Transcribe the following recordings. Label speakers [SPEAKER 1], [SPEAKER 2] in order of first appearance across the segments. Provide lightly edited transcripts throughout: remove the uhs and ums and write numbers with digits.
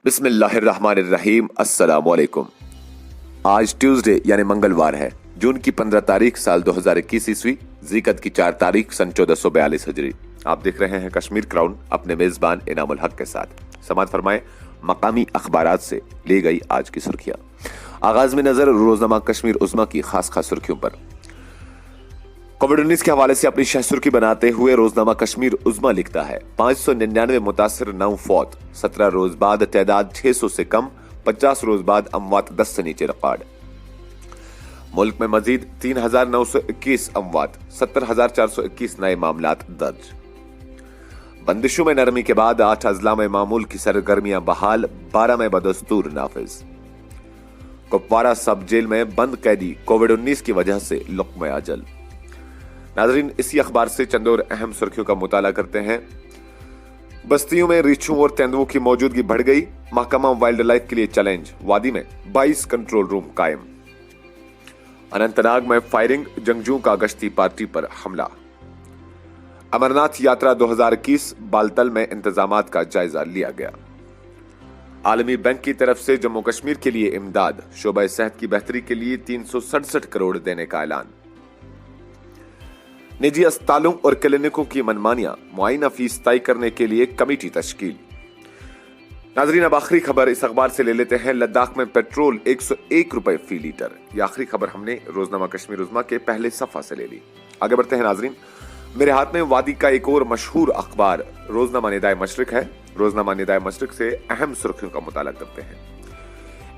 [SPEAKER 1] बिस्मिल्लाहिर्रहमानिर्रहीम। अस्सलाम वालेकुम। आज ट्यूसडे यानी मंगलवार है, जून की 15 तारीख साल 2021 ईस्वी, ज़िकत की 4 तारीख सन 1442 हिजरी। आप देख रहे हैं कश्मीर क्राउन अपने मेजबान इनामुल हक के साथ। समाअत फरमाए मकामी अखबारात से ली गई आज की सुर्खियां। आगाज में नजर रोजनामा कश्मीर उज़्मा की खास सुर्खियों पर। कोविड-19 के हवाले से अपनी शह सुर्खी बनाते हुए रोजनामा कश्मीर उज़्मा लिखता है, 599 मुतासिर 9 फौत, 17 रोज बाद तादाद 600 से कम, 50 रोज बाद अमवात 10 से नीचे रिकॉर्ड। मुल्क में मजीद 3,921 अमवात, 70,421 नए मामलात दर्ज। बंदिशों में नरमी के बाद 8 अजला में मामूल की सरगर्मियां बहाल, 12 में बदस्तूर नाफिज। कुपवारा सब जेल में बंद कैदी कोविड-19 की वजह से लुक़्म अजल। नाजरीन, इसी अखबार से चंद और अहम सुर्खियों का मुताला करते हैं। बस्तियों में रीछों और तेंदुओं की मौजूदगी बढ़ गई, महकमा वाइल्ड लाइफ के लिए चैलेंज, वादी में 22 कंट्रोल रूम कायम। अनंतनाग में फायरिंग, जंगजुओं का गश्ती पार्टी पर हमला। अमरनाथ यात्रा 2021 बालतल में इंतजामात का जायजा लिया गया। आलमी बैंक की तरफ से जम्मू कश्मीर के लिए इमदाद, शोबा सेहत की बेहतरी के लिए 367 करोड़ देने का ऐलान। निजी अस्पतालों और क्लिनिकों की मनमानियां, मुआयना फीस तय करने के लिए कमेटी तश्कील। नाजरीन, अब आखिरी खबर इस अखबार से ले लेते हैं। लद्दाख में पेट्रोल 101 रुपए फी लीटर। यह आखिरी खबर हमने रोजनामा कश्मीर उज़्मा के पहले सफा से ले ली। आगे बढ़ते हैं नाजरीन। मेरे हाथ में वादी का एक और मशहूर अखबार रोजनामा निदाए मशरिक है। रोजनामा निदाए मशरिक से अहम सुर्खियों का मुताला करते हैं।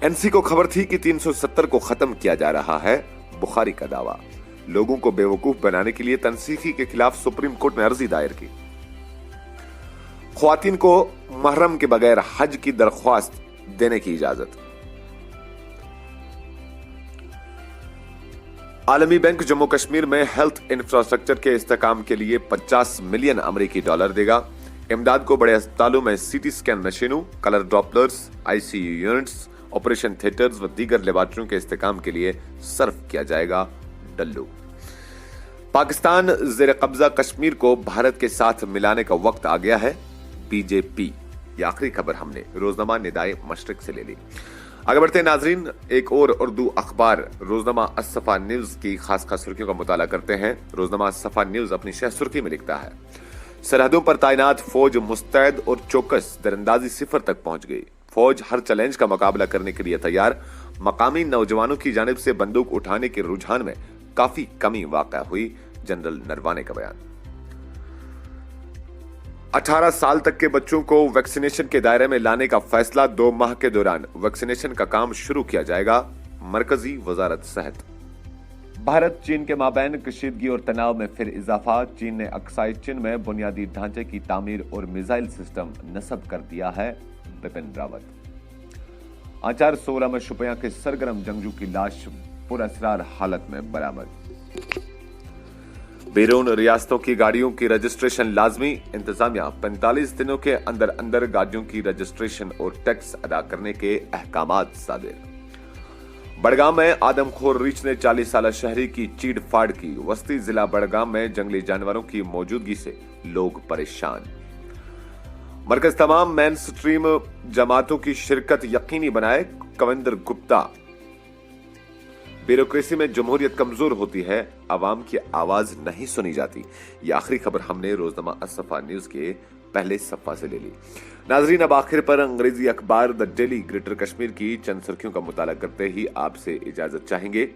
[SPEAKER 1] एनसी को खबर थी कि 370 को खत्म किया जा रहा है, बुखारी का दावा। लोगों को बेवकूफ बनाने के लिए तनसीखी के खिलाफ सुप्रीम कोर्ट में अर्जी दायर की। ख्वातीन को महरम के बगैर हज की दरख्वास्त देने की इजाजत। आलमी बैंक जम्मू कश्मीर में हेल्थ इंफ्रास्ट्रक्चर के इस्तेकाम के लिए 50 मिलियन अमेरिकी डॉलर देगा। इमदाद को बड़े अस्पतालों में सीटी स्कैन मशीनों, colour dopplers, ICU units, operation theatres व दीगर लेबॉर्ट्रियों के इस्तेकाम के लिए सर्फ किया जाएगा डल्लू। पाकिस्तान जेर कब्जा कश्मीर को भारत के साथ मिलाने का वक्त आ गया है, बीजेपी। यह आखिरी खबर हमने रोजनामा निदाए मशरिक से ले ली। आगे बढ़ते हैं नाजरीन, एक और उर्दू अखबार रोजनामा असफा न्यूज की खास सुर्खियों का मुताला करते हैं। रोजनामा असफा न्यूज अपनी शह सुर्खी में लिखता है, सरहदों पर तैनात फौज मुस्तैद और चौकस, दरअंदाजी सिफर तक पहुंच गई। फौज हर चैलेंज का मुकाबला करने के लिए तैयार। मकामी नौजवानों की जानिब से बंदूक उठाने के रुझान में काफी कमी वाक़या हुई, जनरल नरवाने का बयान। 18 साल तक के बच्चों को वैक्सीनेशन के दायरे में लाने का फैसला। 2 माह के दौरान वैक्सीनेशन का काम शुरू किया जाएगा, मरकजी वजारत सेहत। भारत चीन के माबैन कशीदगी और तनाव में फिर इजाफा। चीन ने अक्साई चीन में बुनियादी ढांचे की तामीर और मिसाइल सिस्टम नस्ब कर दिया है, बिपिन रावत। आचार 16 में शुपियां के सरगर्म जंगजू की लाश पुरअसरार हालत में बरामद। बैरून रियासतों की गाड़ियों की रजिस्ट्रेशन लाजमी। इंतजामिया 45 दिनों के अंदर अंदर गाड़ियों की रजिस्ट्रेशन और टैक्स अदा करने के अहकामात सादिर। बड़गाम में आदमखोर रीछ ने 40 साल शहरी की चीड़ फाड़ की। वस्ती जिला बड़गाम में जंगली जानवरों की मौजूदगी से लोग परेशान। मरकज तमाम मेन स्ट्रीम जमातों की शिरकत यकीनी बनाए, कविंदर गुप्ता। ब्यूरोक्रेसी में जमहूरियत कमजोर होती है, आवाम की आवाज नहीं सुनी जाती। यह आखिरी खबर हमने रोजनामा असफा न्यूज के पहले सफा से ले ली। नाजरीन, अब आखिर पर अंग्रेजी अखबार द डेली ग्रेटर कश्मीर की चंद सुर्खियों का मुताला करते ही आपसे इजाजत चाहेंगे।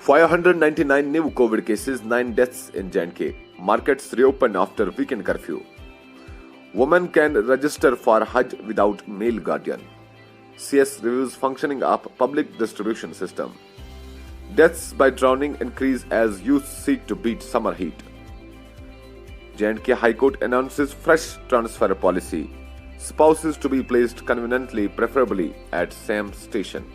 [SPEAKER 1] 599 new COVID cases, 9 deaths in J&K. Markets reopen after weekend curfew. Women can register for Hajj without male guardian. CS reviews functioning of public distribution system. Deaths by drowning increase as youth seek to beat summer heat. J&K High Court announces fresh transfer policy. Spouses to be placed conveniently, preferably at same station.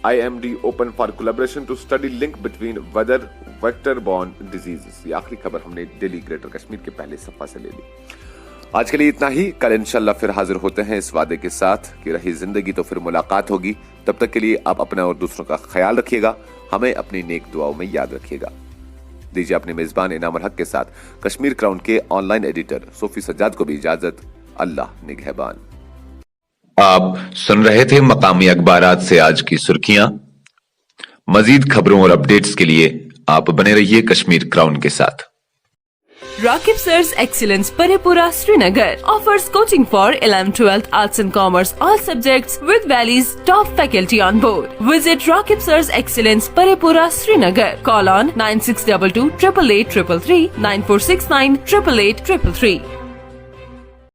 [SPEAKER 1] IMD open for collaboration to study link between weather vector-borne diseases. ये आखिरी खबर हमने daily greater Kashmir के पहले सफा से ले ली। आज के लिए इतना ही। कल इंशाल्लाह फिर हाजिर होते हैं इस वादे के साथ कि रही जिंदगी तो फिर मुलाकात होगी। तब तक के लिए आप अपना और दूसरों का ख्याल रखिएगा। हमें अपनी नेक दुआओं में याद रखिएगा। दीजिए अपने मेजबान इनाम हक के साथ कश्मीर क्राउन के ऑनलाइन एडिटर सोफी सज्जाद को भी इजाजत। अल्लाह निगहबान।
[SPEAKER 2] आप सुन रहे थे मकामी अखबारात से आज की सुर्खियां। मजीद खबरों और अपडेट्स के लिए आप बने रहिए कश्मीर क्राउन के साथ।
[SPEAKER 3] Rakib Sir's Excellence Parepura Srinagar offers coaching for 11th, 12th, Arts and Commerce, all subjects with Valley's top faculty on board. Visit Rakib Sir's Excellence Parepura Srinagar. Call on 9622 888 333 9469 888 333.